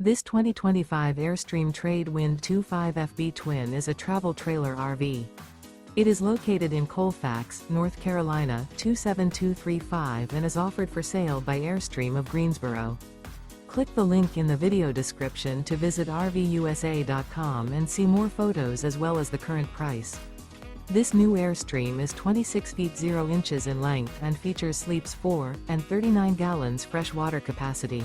This 2025 Airstream Trade Wind 25FB Twin is a travel trailer RV. It is located in Colfax, North Carolina 27235 and is offered for sale by Airstream of Greensboro. Click the link in the video description to visit RVUSA.com and see more photos as well as the current price. This new Airstream is 26 feet 0 inches in length and features sleeps 4 and 39 gallons fresh water capacity.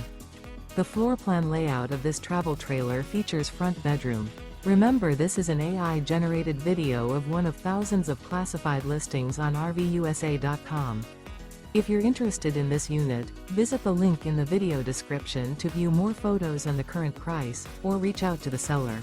The floor plan layout of this travel trailer features front bedroom. Remember, this is an AI-generated video of one of thousands of classified listings on RVUSA.com. If you're interested in this unit, visit the link in the video description to view more photos and the current price, or reach out to the seller.